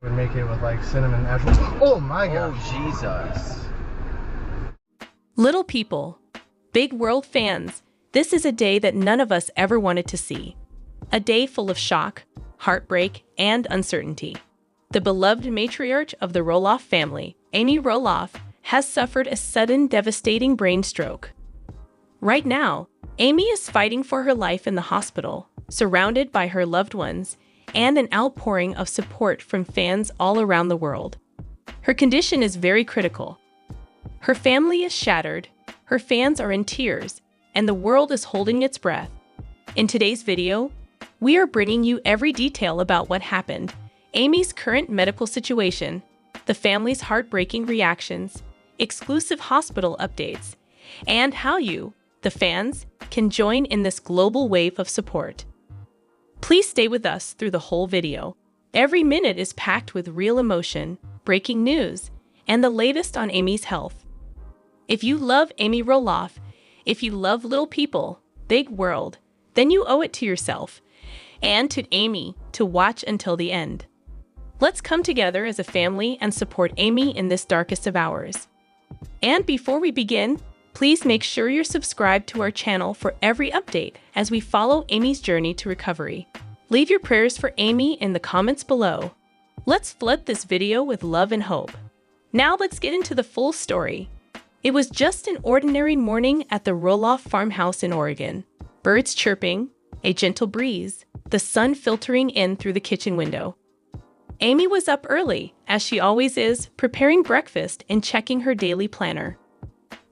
Would make it with like cinnamon apple. Oh my god. Oh, Jesus. Little people, big world fans, this is a day that none of us ever wanted to see. A day full of shock, heartbreak, and uncertainty. The beloved matriarch of the Roloff family, Amy Roloff, has suffered a sudden, devastating brain stroke. Right now, Amy is fighting for her life in the hospital, surrounded by her loved ones and an outpouring of support from fans all around the world. Her condition is very critical. Her family is shattered, her fans are in tears, and the world is holding its breath. In today's video, we are bringing you every detail about what happened, Amy's current medical situation, the family's heartbreaking reactions, exclusive hospital updates, and how you, the fans, can join in this global wave of support. Please stay with us through the whole video. Every minute is packed with real emotion, breaking news, and the latest on Amy's health. If you love Amy Roloff, if you love little people, big world, then you owe it to yourself and to Amy to watch until the end. Let's come together as a family and support Amy in this darkest of hours. And before we begin, please make sure you're subscribed to our channel for every update as we follow Amy's journey to recovery. Leave your prayers for Amy in the comments below. Let's flood this video with love and hope. Now let's get into the full story. It was just an ordinary morning at the Roloff farmhouse in Oregon. Birds chirping, a gentle breeze, the sun filtering in through the kitchen window. Amy was up early, as she always is, preparing breakfast and checking her daily planner.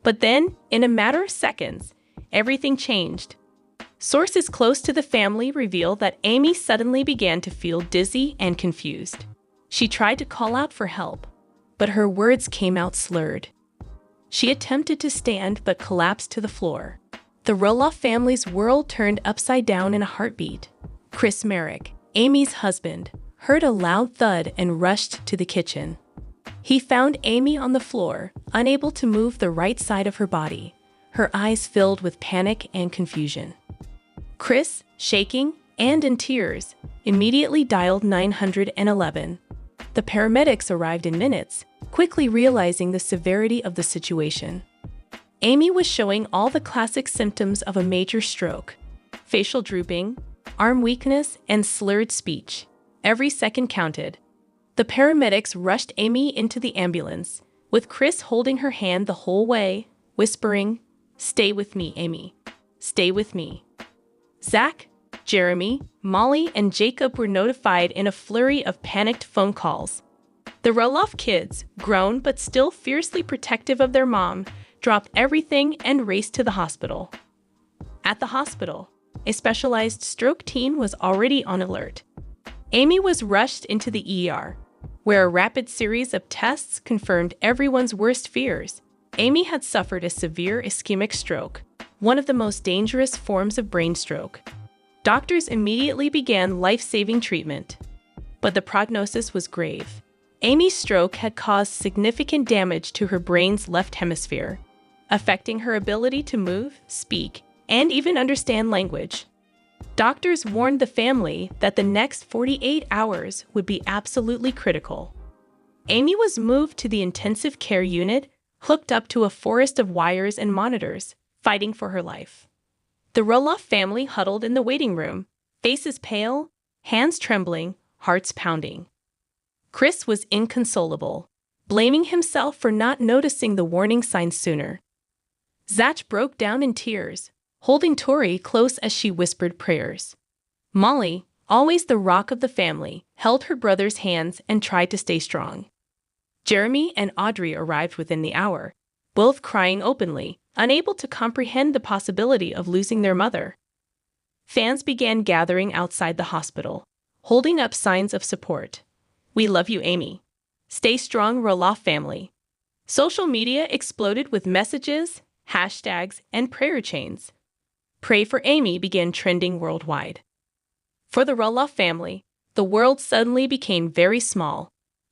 But then, in a matter of seconds, everything changed. Sources close to the family reveal that Amy suddenly began to feel dizzy and confused. She tried to call out for help, but her words came out slurred. She attempted to stand but collapsed to the floor. The Roloff family's world turned upside down in a heartbeat. Chris Merrick, Amy's husband, heard a loud thud and rushed to the kitchen. He found Amy on the floor, unable to move the right side of her body, her eyes filled with panic and confusion. Chris, shaking and in tears, immediately dialed 911. The paramedics arrived in minutes, quickly realizing the severity of the situation. Amy was showing all the classic symptoms of a major stroke: facial drooping, arm weakness, and slurred speech. Every second counted. The paramedics rushed Amy into the ambulance, with Chris holding her hand the whole way, whispering, "Stay with me, Amy. Stay with me." Zach, Jeremy, Molly, and Jacob were notified in a flurry of panicked phone calls. The Roloff kids, grown but still fiercely protective of their mom, dropped everything and raced to the hospital. At the hospital, a specialized stroke team was already on alert. Amy was rushed into the ER, where a rapid series of tests confirmed everyone's worst fears. Amy had suffered a severe ischemic stroke, one of the most dangerous forms of brain stroke. Doctors immediately began life-saving treatment, but the prognosis was grave. Amy's stroke had caused significant damage to her brain's left hemisphere, affecting her ability to move, speak, and even understand language. Doctors warned the family that the next 48 hours would be absolutely critical. Amy was moved to the intensive care unit, hooked up to a forest of wires and monitors, fighting for her life. The Roloff family huddled in the waiting room, faces pale, hands trembling, hearts pounding. Chris was inconsolable, blaming himself for not noticing the warning signs sooner. Zach broke down in tears, holding Tori close as she whispered prayers. Molly, always the rock of the family, held her brother's hands and tried to stay strong. Jeremy and Audrey arrived within the hour, both crying openly, unable to comprehend the possibility of losing their mother. Fans began gathering outside the hospital, holding up signs of support. "We love you, Amy. Stay strong, Roloff family." Social media exploded with messages, hashtags, and prayer chains. "Pray for Amy" began trending worldwide. For the Roloff family, the world suddenly became very small.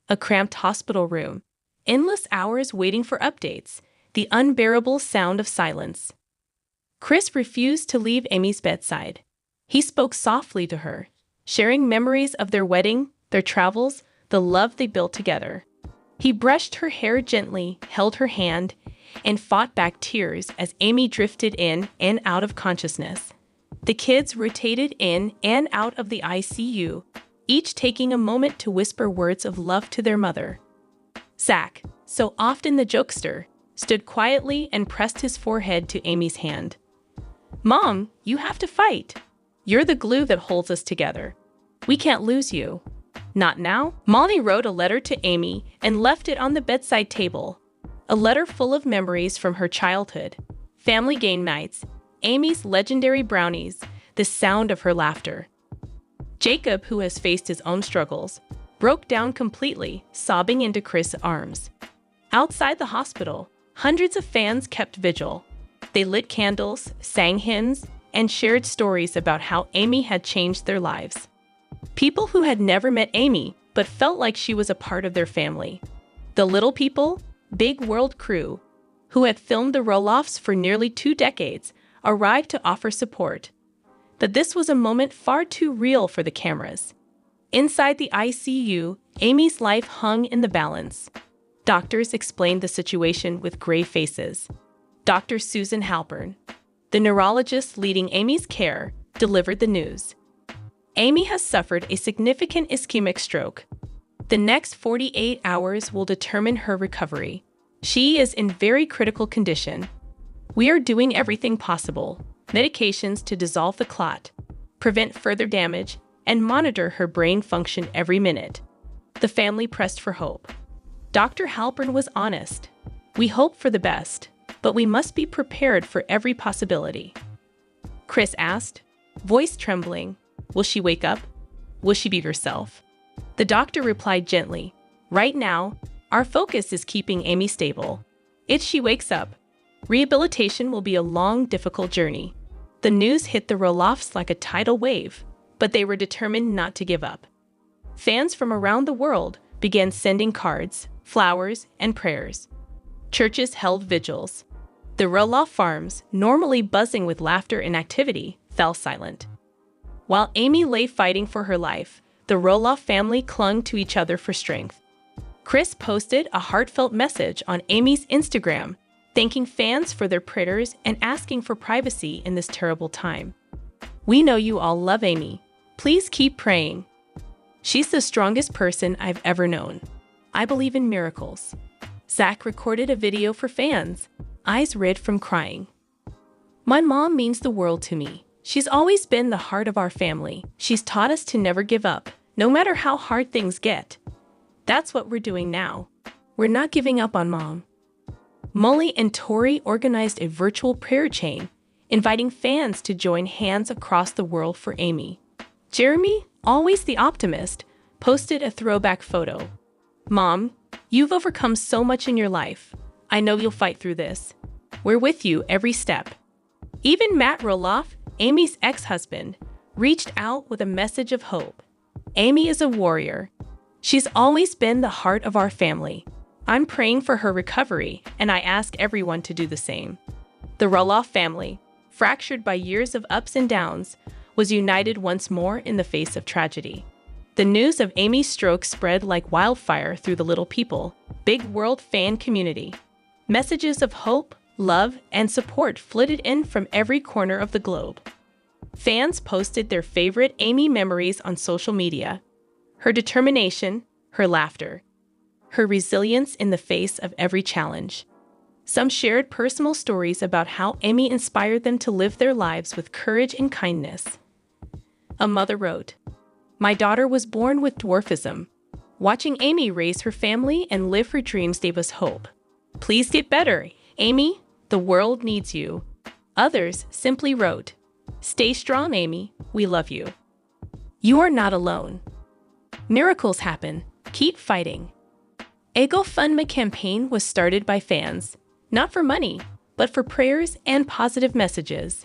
A cramped hospital room, endless hours waiting for updates, the unbearable sound of silence. Chris refused to leave Amy's bedside. He spoke softly to her, sharing memories of their wedding, their travels, the love they built together. He brushed her hair gently, held her hand, and fought back tears as Amy drifted in and out of consciousness. The kids rotated in and out of the ICU, each taking a moment to whisper words of love to their mother. Zach, so often the jokester, stood quietly and pressed his forehead to Amy's hand. "Mom, you have to fight. You're the glue that holds us together. We can't lose you." "Not now." Molly wrote a letter to Amy and left it on the bedside table. A letter full of memories from her childhood, family game nights, Amy's legendary brownies, the sound of her laughter. Jacob, who has faced his own struggles, broke down completely, sobbing into Chris' arms. Outside the hospital, hundreds of fans kept vigil. They lit candles, sang hymns, and shared stories about how Amy had changed their lives. People who had never met Amy but felt like she was a part of their family. The Little People, Big World crew, who had filmed the Roloffs for nearly 2 decades, arrived to offer support. But this was a moment far too real for the cameras. Inside the ICU, Amy's life hung in the balance. Doctors explained the situation with grave faces. Dr. Susan Halpern, the neurologist leading Amy's care, delivered the news. Amy has suffered a significant ischemic stroke. The next 48 hours will determine her recovery. She is in very critical condition. We are doing everything possible, medications to dissolve the clot, prevent further damage, and monitor her brain function every minute. The family pressed for hope. Dr. Halpern was honest. "We hope for the best, but we must be prepared for every possibility." Chris asked, voice trembling, "Will she wake up? Will she be herself?" The doctor replied gently, "Right now, our focus is keeping Amy stable. If she wakes up, rehabilitation will be a long, difficult journey." The news hit the Roloffs like a tidal wave, but they were determined not to give up. Fans from around the world began sending cards, flowers, and prayers. Churches held vigils. The Roloff farms, normally buzzing with laughter and activity, fell silent. While Amy lay fighting for her life, the Roloff family clung to each other for strength. Chris posted a heartfelt message on Amy's Instagram, thanking fans for their prayers and asking for privacy in this terrible time. "We know you all love Amy. Please keep praying. She's the strongest person I've ever known. I believe in miracles." Zach recorded a video for fans, eyes red from crying. "My mom means the world to me. She's always been the heart of our family. She's taught us to never give up, no matter how hard things get. That's what we're doing now. We're not giving up on Mom." Molly and Tori organized a virtual prayer chain, inviting fans to join hands across the world for Amy. Jeremy, always the optimist, posted a throwback photo. "Mom, you've overcome so much in your life. I know you'll fight through this. We're with you every step." Even Matt Roloff, Amy's ex-husband, reached out with a message of hope. "Amy is a warrior. She's always been the heart of our family. I'm praying for her recovery, and I ask everyone to do the same." The Roloff family, fractured by years of ups and downs, was united once more in the face of tragedy. The news of Amy's stroke spread like wildfire through the Little People, Big World fan community. Messages of hope, love, and support flooded in from every corner of the globe. Fans posted their favorite Amy memories on social media. Her determination, her laughter, her resilience in the face of every challenge. Some shared personal stories about how Amy inspired them to live their lives with courage and kindness. A mother wrote, "My daughter was born with dwarfism. Watching Amy raise her family and live her dreams gave us hope. Please get better, Amy. The world needs you." Others simply wrote, "Stay strong, Amy. We love you. You are not alone. Miracles happen. Keep fighting." A GoFundMe campaign was started by fans, not for money, but for prayers and positive messages.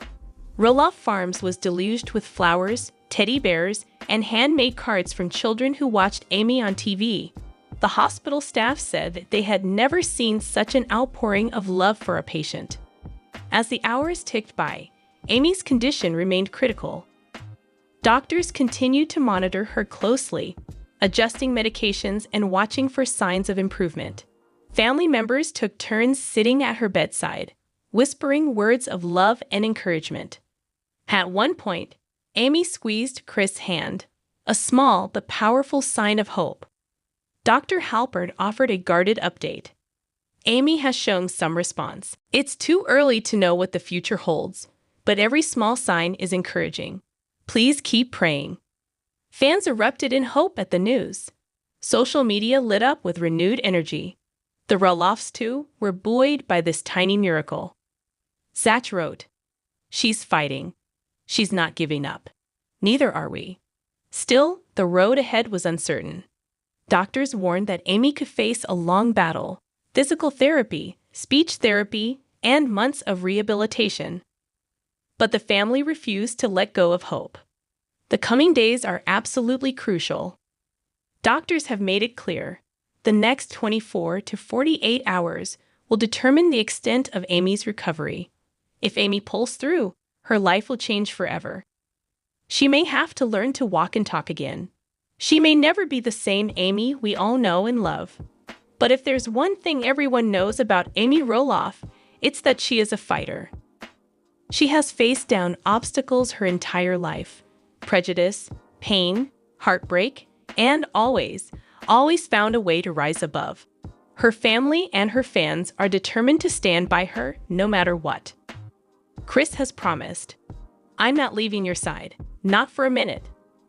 Roloff Farms was deluged with flowers, teddy bears, and handmade cards from children who watched Amy on TV. The hospital staff said that they had never seen such an outpouring of love for a patient. As the hours ticked by, Amy's condition remained critical. Doctors continued to monitor her closely, adjusting medications and watching for signs of improvement. Family members took turns sitting at her bedside, whispering words of love and encouragement. At one point, Amy squeezed Chris' hand, a small but powerful sign of hope. Dr. Halpern offered a guarded update. Amy has shown some response. It's too early to know what the future holds, but every small sign is encouraging. Please keep praying. Fans erupted in hope at the news. Social media lit up with renewed energy. The Roloffs, too, were buoyed by this tiny miracle. Zach wrote, "She's fighting. She's not giving up. Neither are we." Still, the road ahead was uncertain. Doctors warned that Amy could face a long battle, physical therapy, speech therapy, and months of rehabilitation. But the family refused to let go of hope. The coming days are absolutely crucial. Doctors have made it clear. The next 24 to 48 hours will determine the extent of Amy's recovery. If Amy pulls through, her life will change forever. She may have to learn to walk and talk again. She may never be the same Amy we all know and love. But if there's one thing everyone knows about Amy Roloff, it's that she is a fighter. She has faced down obstacles her entire life: prejudice, pain, heartbreak, and always found a way to rise above. Her family and her fans are determined to stand by her no matter what. Chris has promised, "I'm not leaving your side, not for a minute.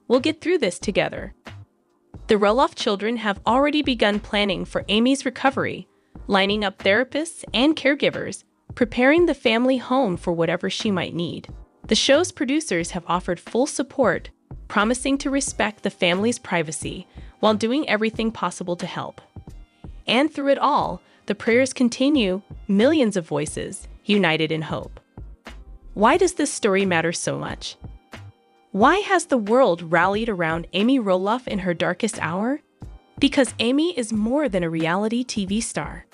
We'll get through this together." The Roloff children have already begun planning for Amy's recovery, lining up therapists and caregivers, preparing the family home for whatever she might need. The show's producers have offered full support, promising to respect the family's privacy while doing everything possible to help. And through it all, the prayers continue, millions of voices united in hope. Why does this story matter so much? Why has the world rallied around Amy Roloff in her darkest hour? Because Amy is more than a reality TV star.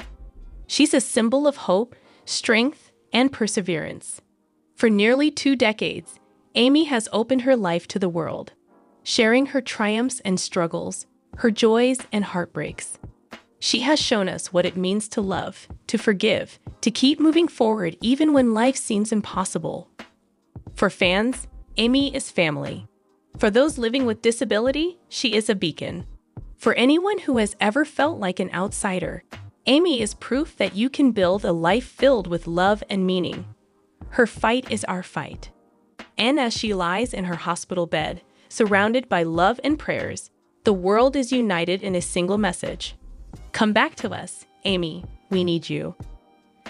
She's a symbol of hope, strength, and perseverance. For nearly 2 decades, Amy has opened her life to the world, sharing her triumphs and struggles, her joys and heartbreaks. She has shown us what it means to love, to forgive, to keep moving forward even when life seems impossible. For fans, Amy is family. For those living with disability, she is a beacon. For anyone who has ever felt like an outsider, Amy is proof that you can build a life filled with love and meaning. Her fight is our fight. And as she lies in her hospital bed, surrounded by love and prayers, the world is united in a single message. Come back to us, Amy, we need you.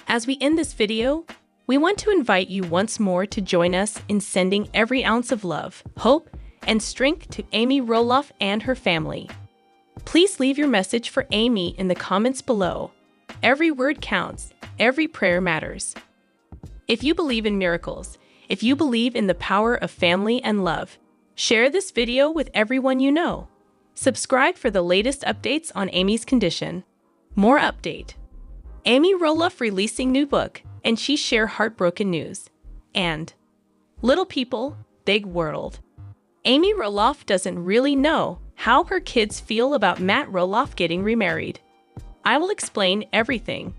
As we end this video, we want to invite you once more to join us in sending every ounce of love, hope, and strength to Amy Roloff and her family. Please leave your message for Amy in the comments below. Every word counts, every prayer matters. If you believe in miracles, if you believe in the power of family and love, share this video with everyone you know. Subscribe for the latest updates on Amy's condition. More update. Amy Roloff releasing new book, and she share heartbroken news. And little people, big world. Amy Roloff doesn't really know how her kids feel about Matt Roloff getting remarried. I will explain everything.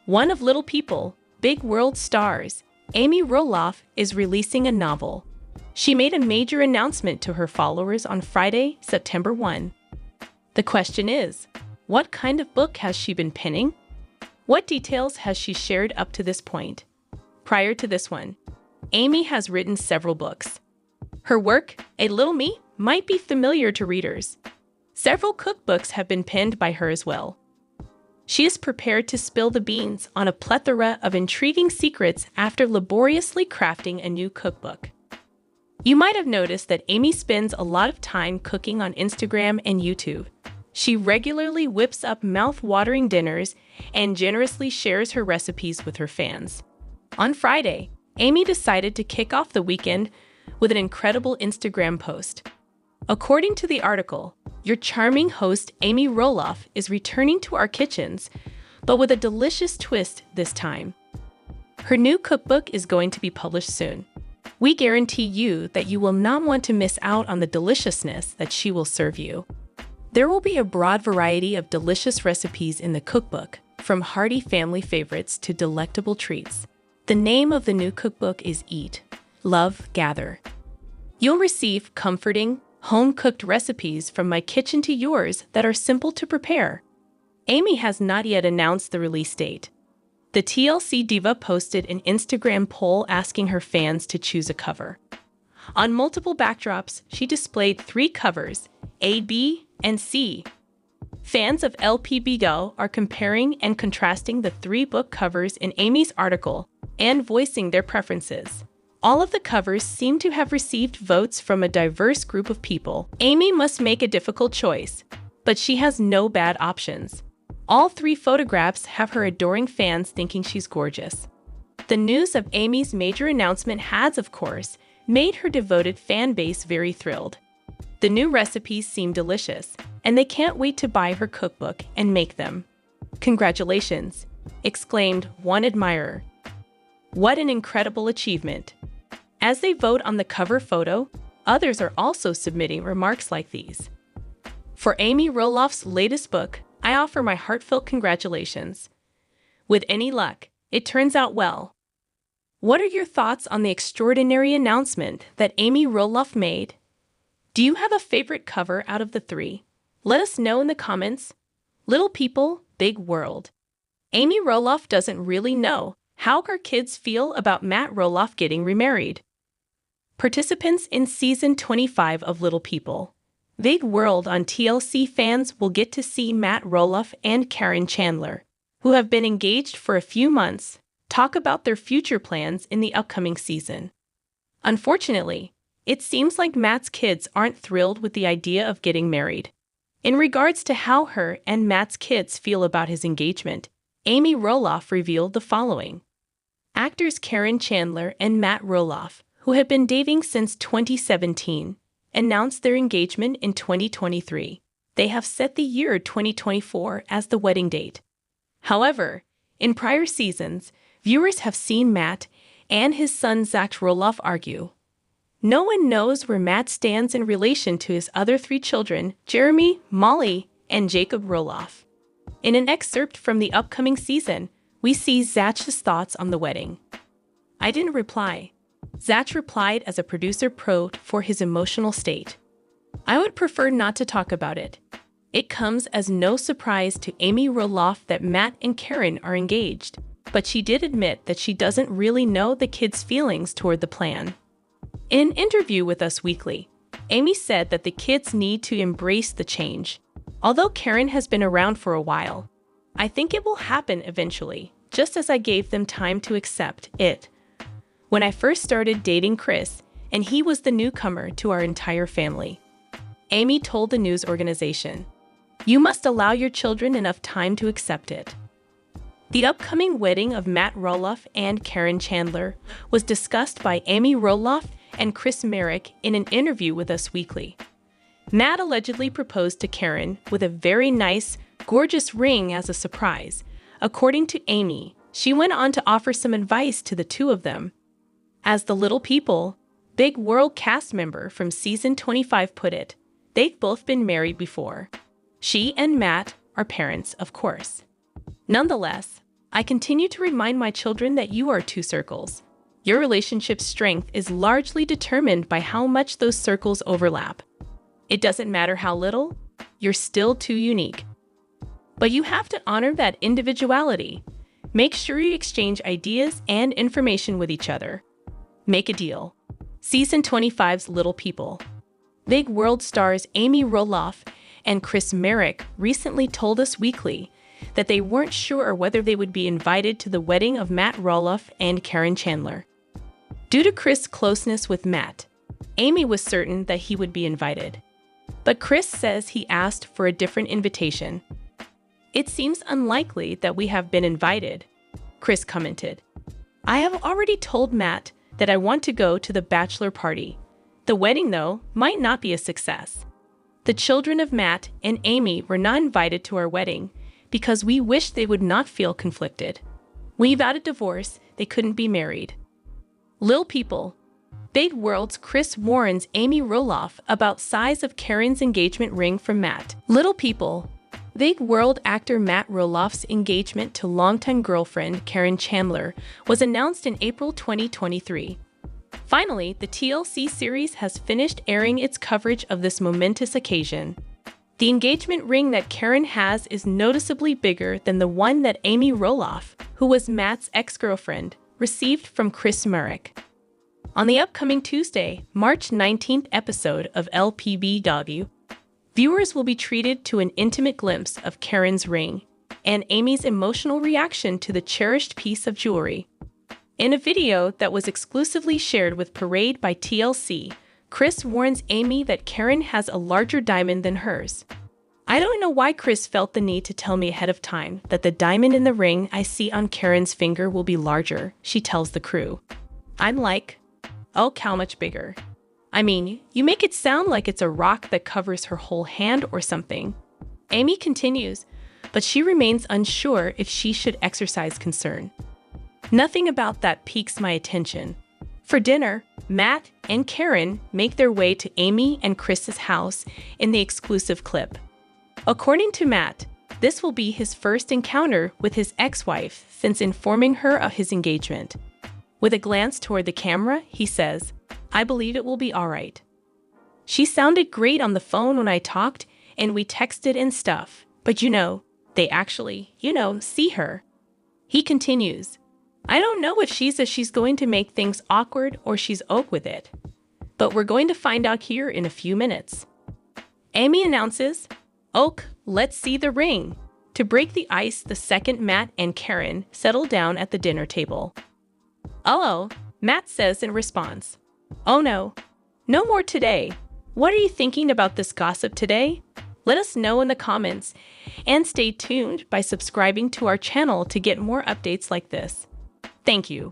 One of Little People, Big World stars, Amy Roloff, is releasing a novel. She made a major announcement to her followers on Friday, September 1. The question is, what kind of book has she been penning? What details has she shared up to this point? Prior to this one, Amy has written several books. Her work, A Little Me, might be familiar to readers. Several cookbooks have been penned by her as well. She is prepared to spill the beans on a plethora of intriguing secrets after laboriously crafting a new cookbook. You might have noticed that Amy spends a lot of time cooking on Instagram and YouTube. She regularly whips up mouth-watering dinners and generously shares her recipes with her fans. On Friday, Amy decided to kick off the weekend with an incredible Instagram post. According to the article, your charming host Amy Roloff is returning to our kitchens, but with a delicious twist this time. Her new cookbook is going to be published soon. We guarantee you that you will not want to miss out on the deliciousness that she will serve you. There will be a broad variety of delicious recipes in the cookbook, from hearty family favorites to delectable treats. The name of the new cookbook is Eat, Love, Gather. You'll receive comforting, home-cooked recipes from my kitchen to yours that are simple to prepare. Amy has not yet announced the release date. The TLC diva posted an Instagram poll asking her fans to choose a cover. On multiple backdrops, she displayed 3 covers, A, B, and C. Fans of Lpbw are comparing and contrasting the 3 book covers in Amy's article and voicing their preferences. All of the covers seem to have received votes from a diverse group of people. Amy must make a difficult choice, but she has no bad options. All 3 photographs have her adoring fans thinking she's gorgeous. The news of Amy's major announcement has, of course, made her devoted fan base very thrilled. The new recipes seem delicious, and they can't wait to buy her cookbook and make them. "Congratulations!" exclaimed one admirer. "What an incredible achievement!" As they vote on the cover photo, others are also submitting remarks like these. For Amy Roloff's latest book, I offer my heartfelt congratulations. With any luck, it turns out well. What are your thoughts on the extraordinary announcement that Amy Roloff made? Do you have a favorite cover out of the 3? Let us know in the comments. Little people, big world. Amy Roloff doesn't really know how her kids feel about Matt Roloff getting remarried. Participants in Season 25 of Little People, Big World on TLC fans will get to see Matt Roloff and Karen Chandler, who have been engaged for a few months, talk about their future plans in the upcoming season. Unfortunately, it seems like Matt's kids aren't thrilled with the idea of getting married. In regards to how her and Matt's kids feel about his engagement, Amy Roloff revealed the following. Actors Karen Chandler and Matt Roloff, who had been dating since 2017, announced their engagement in 2023. They have set the year 2024 as the wedding date. However, in prior seasons, viewers have seen Matt and his son Zach Roloff argue. No one knows where Matt stands in relation to his other 3 children, Jeremy, Molly, and Jacob Roloff. In an excerpt from the upcoming season, we see Zach's thoughts on the wedding. "I didn't reply." Zach replied as a producer probed for his emotional state. "I would prefer not to talk about it." It comes as no surprise to Amy Roloff that Matt and Karen are engaged, but she did admit that she doesn't really know the kids' feelings toward the plan. In an interview with Us Weekly, Amy said that the kids need to embrace the change. "Although Karen has been around for a while, I think it will happen eventually, just as I gave them time to accept it. When I first started dating Chris, and he was the newcomer to our entire family." Amy told the news organization, "You must allow your children enough time to accept it." The upcoming wedding of Matt Roloff and Karen Chandler was discussed by Amy Roloff and Chris Merrick in an interview with Us Weekly. Matt allegedly proposed to Karen with a very nice, gorgeous ring as a surprise. According to Amy, she went on to offer some advice to the 2 of them. As the Little People, Big World cast member from Season 25 put it, they've both been married before. She and Matt are parents, of course. "Nonetheless, I continue to remind my children that you are 2 circles. Your relationship's strength is largely determined by how much those circles overlap. It doesn't matter how little, you're still 2 unique. But you have to honor that individuality. Make sure you exchange ideas and information with each other. Make a deal." Season 25's Little People, Big World stars Amy Roloff and Chris Merrick recently told Us Weekly that they weren't sure whether they would be invited to the wedding of Matt Roloff and Karen Chandler. Due to Chris' closeness with Matt, Amy was certain that he would be invited. But Chris says he asked for a different invitation. "It seems unlikely that we have been invited," Chris commented. "I have already told Matt that I want to go to the bachelor party. The wedding, though, might not be a success. The children of Matt and Amy were not invited to our wedding because we wished they would not feel conflicted. We vowed a divorce, they couldn't be married." Lil People, Big World's Chris warns Amy Roloff about size of Karen's engagement ring from Matt. Little People. Big World actor Matt Roloff's engagement to longtime girlfriend Karen Chandler was announced in April 2023. Finally, the TLC series has finished airing its coverage of this momentous occasion. The engagement ring that Karen has is noticeably bigger than the one that Amy Roloff, who was Matt's ex-girlfriend, received from Chris Marek. On the upcoming Tuesday, March 19th episode of Lpbw, viewers will be treated to an intimate glimpse of Karen's ring and Amy's emotional reaction to the cherished piece of jewelry. In a video that was exclusively shared with Parade by TLC, Chris warns Amy that Karen has a larger diamond than hers. "I don't know why Chris felt the need to tell me ahead of time that the diamond in the ring I see on Karen's finger will be larger," she tells the crew. "I'm like, oh, how much bigger? I mean, you make it sound like it's a rock that covers her whole hand or something." Amy continues, but she remains unsure if she should exercise concern. "Nothing about that piques my attention." For dinner, Matt and Karen make their way to Amy and Chris's house in the exclusive clip. According to Matt, this will be his first encounter with his ex-wife since informing her of his engagement. With a glance toward the camera, he says, "I believe it will be all right. She sounded great on the phone when I talked, and we texted and stuff, but they actually, see her." He continues, "I don't know if she's going to make things awkward or she's okay with it, but we're going to find out here in a few minutes." Amy announces, "Ok, let's see the ring." To break the ice, the second Matt and Karen settle down at the dinner table. "Oh," Matt says in response. "Oh no more today. What are you thinking about this gossip today? Let us know in the comments, and stay tuned by subscribing to our channel to get more updates like this. Thank you."